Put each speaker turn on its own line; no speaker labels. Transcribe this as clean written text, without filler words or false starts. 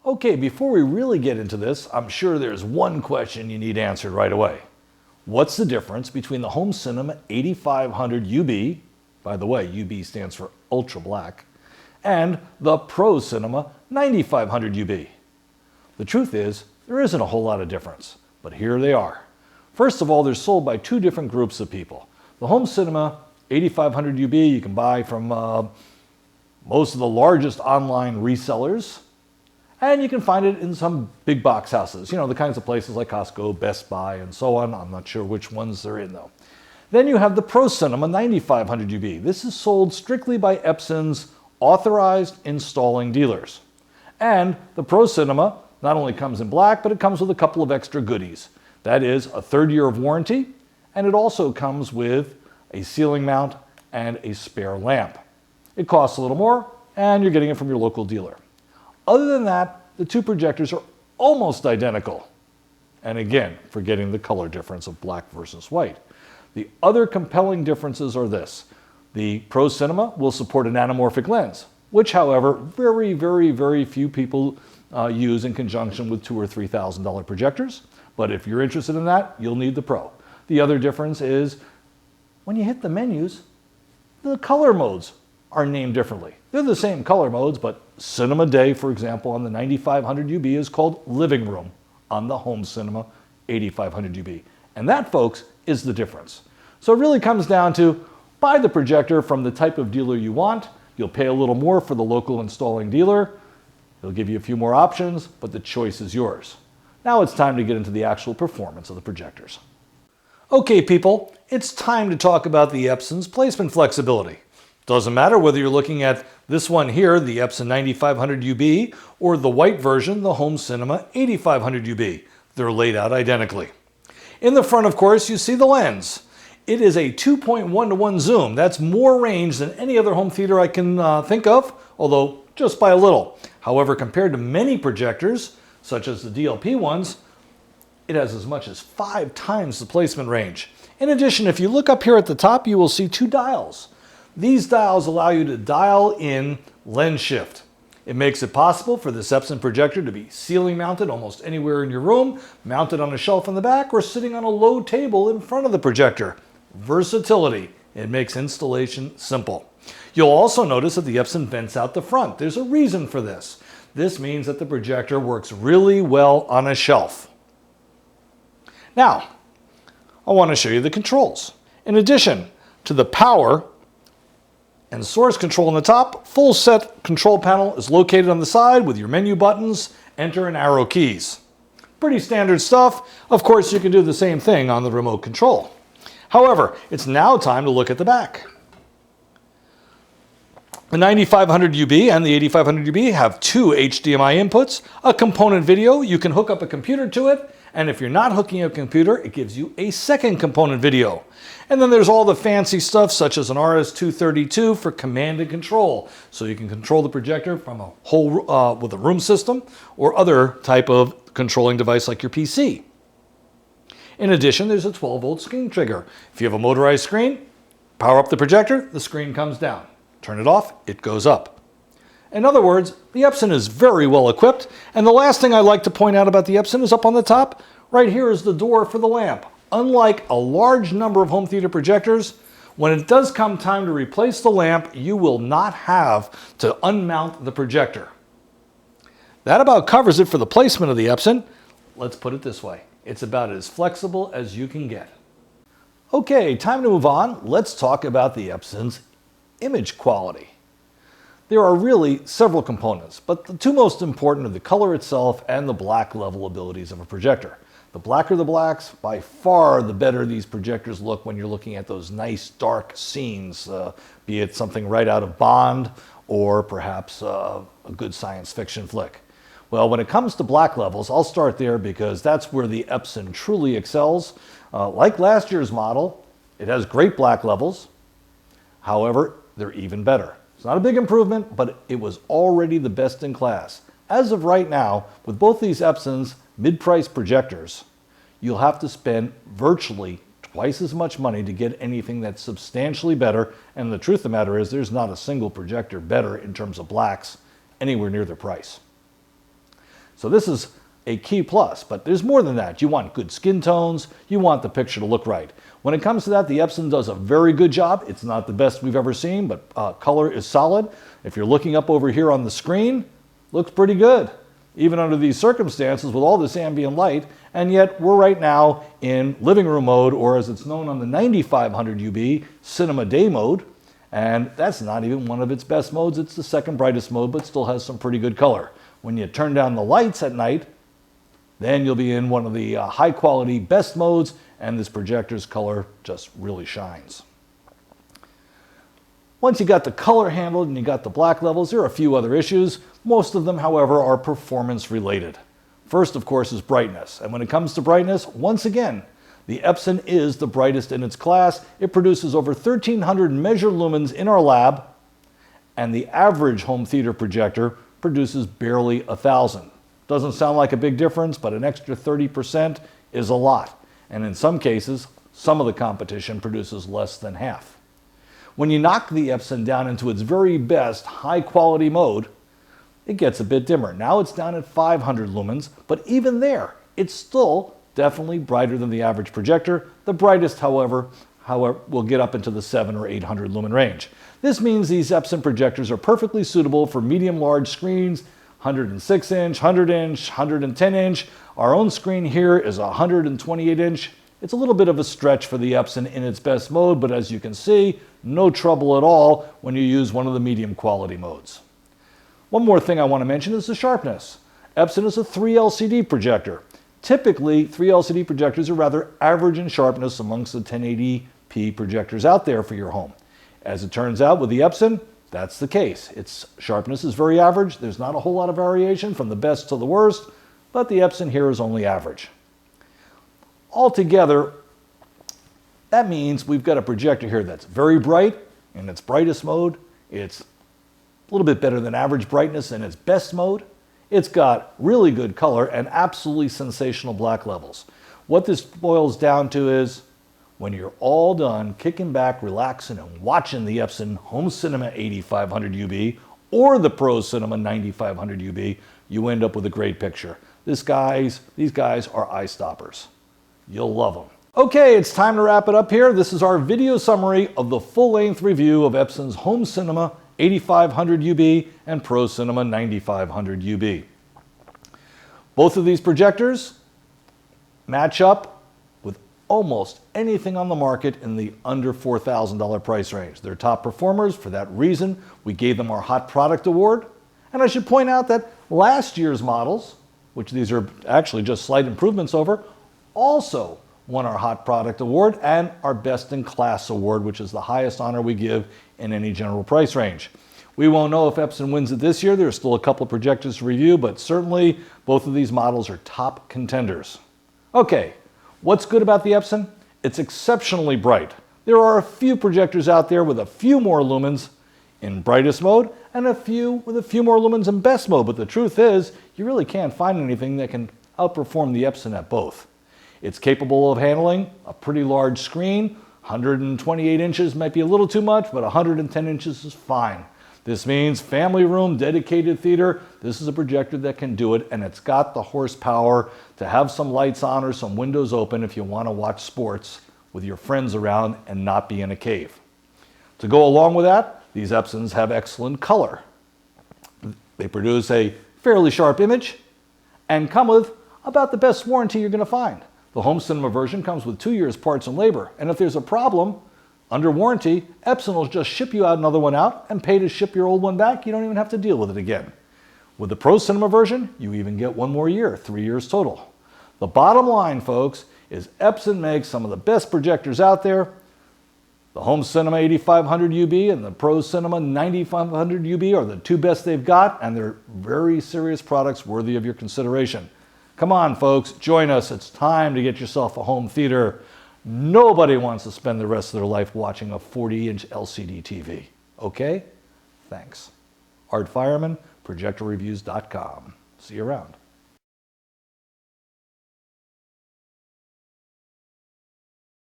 Okay, before we really get into this, I'm sure there's one question you need answered right away. What's the difference between the Home Cinema 8500 UB, by the way, UB stands for ultra black, and the Pro Cinema 9500 UB? The truth is, there isn't a whole lot of difference, but here they are. First of all, they're sold by two different groups of people. The Home Cinema 8500 UB you can buy from most of the largest online resellers, and you can find it in some big box houses, the kinds of places like Costco, Best Buy, and so on. I'm not sure which ones they're in though. Then you have the Pro Cinema 9500 UB. This is sold strictly by Epson's authorized installing dealers. And the Pro Cinema not only comes in black, but it comes with a couple of extra goodies. That is a 3rd year of warranty, and it also comes with a ceiling mount and a spare lamp. It costs a little more, and you're getting it from your local dealer. Other than that, the two projectors are almost identical. And again, forgetting the color difference of black versus white. The other compelling differences are this. The Pro Cinema will support an anamorphic lens, which, however, very, very, very few people use in conjunction with $2,000 or $3,000 projectors. But if you're interested in that, you'll need the Pro. The other difference is when you hit the menus, the color modes are named differently. They're the same color modes, but Cinema Day, for example, on the 9500 UB is called Living Room on the Home Cinema 8500 UB. And that, folks, is the difference. So it really comes down to buy the projector from the type of dealer you want. You'll pay a little more for the local installing dealer. They'll give you a few more options, but the choice is yours. Now it's time to get into the actual performance of the projectors. Okay, people, it's time to talk about the Epson's placement flexibility. Doesn't matter whether you're looking at this one here, the Epson 9500 UB, or the white version, the Home Cinema 8500 UB. They're laid out identically. In the front, of course, you see the lens. It is a 2.1-to-1 zoom. That's more range than any other home theater I can think of, although just by a little. However, compared to many projectors, such as the DLP ones, it has as much as 5 times the placement range. In addition, if you look up here at the top, you will see 2 dials. These dials allow you to dial in lens shift. It makes it possible for this Epson projector to be ceiling mounted almost anywhere in your room, mounted on a shelf in the back, or sitting on a low table in front of the projector. Versatility. It makes installation simple. You'll also notice that the Epson vents out the front. There's a reason for this. This means that the projector works really well on a shelf. Now, I want to show you the controls. In addition to the power and source control on the top, full set control panel is located on the side with your menu buttons, enter and arrow keys. Pretty standard stuff. Of course, you can do the same thing on the remote control. However, it's now time to look at the back. The 9500 UB and the 8500 UB have 2 HDMI inputs, a component video. You can hook up a computer to it, and if you're not hooking up a computer, it gives you a second component video. And then there's all the fancy stuff such as an RS-232 for command and control. So you can control the projector from a whole with a room system or other type of controlling device like your PC. In addition, there's a 12-volt screen trigger. If you have a motorized screen, power up the projector, the screen comes down. Turn it off, it goes up. In other words, the Epson is very well equipped. And the last thing I like to point out about the Epson is up on the top. Right here is the door for the lamp. Unlike a large number of home theater projectors, when it does come time to replace the lamp, you will not have to unmount the projector. That about covers it for the placement of the Epson. Let's put it this way. It's about as flexible as you can get. Okay, time to move on. Let's talk about the Epson's image quality. There are really several components, but the 2 most important are the color itself and the black level abilities of a projector. The blacker the blacks, by far the better these projectors look when you're looking at those nice dark scenes, be it something right out of Bond or perhaps a good science fiction flick. Well, when it comes to black levels, I'll start there because that's where the Epson truly excels. Like last year's model, it has great black levels. However, they're even better. It's not a big improvement, but it was already the best in class. As of right now, with both these Epson's mid-price projectors, you'll have to spend virtually twice as much money to get anything that's substantially better. And the truth of the matter is there's not a single projector better in terms of blacks anywhere near their price. So this is a key plus, but there's more than that. You want good skin tones, you want the picture to look right. When it comes to that, the Epson does a very good job. It's not the best we've ever seen, but color is solid. If you're looking up over here on the screen, looks pretty good, even under these circumstances with all this ambient light, and yet we're right now in living room mode, or as it's known on the 9500 UB, cinema day mode, and that's not even one of its best modes. It's the second brightest mode, but still has some pretty good color. When you turn down the lights at night, then you'll be in one of the high quality best modes, and this projector's color just really shines. Once you got the color handled and you got the black levels, there are a few other issues. Most of them, however, are performance related. First, of course, is brightness. And when it comes to brightness, once again, the Epson is the brightest in its class. It produces over 1,300 measured lumens in our lab, and the average home theater projector produces barely 1,000. Doesn't sound like a big difference, but an extra 30% is a lot. And in some cases, some of the competition produces less than half. When you knock the Epson down into its very best high quality mode, it gets a bit dimmer. Now it's down at 500 lumens, but even there, it's still definitely brighter than the average projector. The brightest, however, will get up into the 700 or 800 lumen range. This means these Epson projectors are perfectly suitable for medium-large screens, 106-inch, 100-inch, 110-inch. Our own screen here is a 128-inch. It's a little bit of a stretch for the Epson in its best mode, but as you can see, no trouble at all when you use one of the medium quality modes. One more thing I want to mention is the sharpness. Epson is a 3 LCD projector. Typically, 3 LCD projectors are rather average in sharpness amongst the 1080p projectors out there for your home. As it turns out with the Epson, that's the case. Its sharpness is very average. There's not a whole lot of variation from the best to the worst, but the Epson here is only average. Altogether, that means we've got a projector here that's very bright in its brightest mode. It's a little bit better than average brightness in its best mode. It's got really good color and absolutely sensational black levels. What this boils down to is when you're all done kicking back, relaxing, and watching the Epson Home Cinema 8500 UB or the Pro Cinema 9500 UB, you end up with a great picture. These guys are eye stoppers. You'll love them. Okay, it's time to wrap it up here. This is our video summary of the full-length review of Epson's Home Cinema 8500 UB and Pro Cinema 9500 UB. Both of these projectors match up with almost anything on the market in the under $4,000 price range. They're top performers. For that reason, we gave them our Hot Product Award. And I should point out that last year's models, which these are actually just slight improvements over, also won our Hot Product Award and our Best in Class Award, which is the highest honor we give in any general price range. We won't know if Epson wins it this year. There's still a couple of projectors to review, but certainly both of these models are top contenders. Okay, what's good about the Epson? It's exceptionally bright. There are a few projectors out there with a few more lumens in brightest mode and a few with a few more lumens in best mode, but the truth is you really can't find anything that can outperform the Epson at both. It's capable of handling a pretty large screen. 128 inches might be a little too much, but 110 inches is fine. This means family room, dedicated theater. This is a projector that can do it, and it's got the horsepower to have some lights on or some windows open if you want to watch sports with your friends around and not be in a cave. To go along with that, these Epsons have excellent color. They produce a fairly sharp image and come with about the best warranty you're going to find. The Home Cinema version comes with 2 years parts and labor, and if there's a problem, under warranty, Epson will just ship you out another one out and pay to ship your old one back. You don't even have to deal with it again. With the Pro Cinema version, you even get 1 more year, 3 years total. The bottom line, folks, is Epson makes some of the best projectors out there. The Home Cinema 8500 UB and the Pro Cinema 9500 UB are the two best they've got, and they're very serious products worthy of your consideration. Come on, folks, join us. It's time to get yourself a home theater. Nobody wants to spend the rest of their life watching a 40-inch LCD TV. Okay? Thanks. Art Fireman, ProjectorReviews.com. See you around.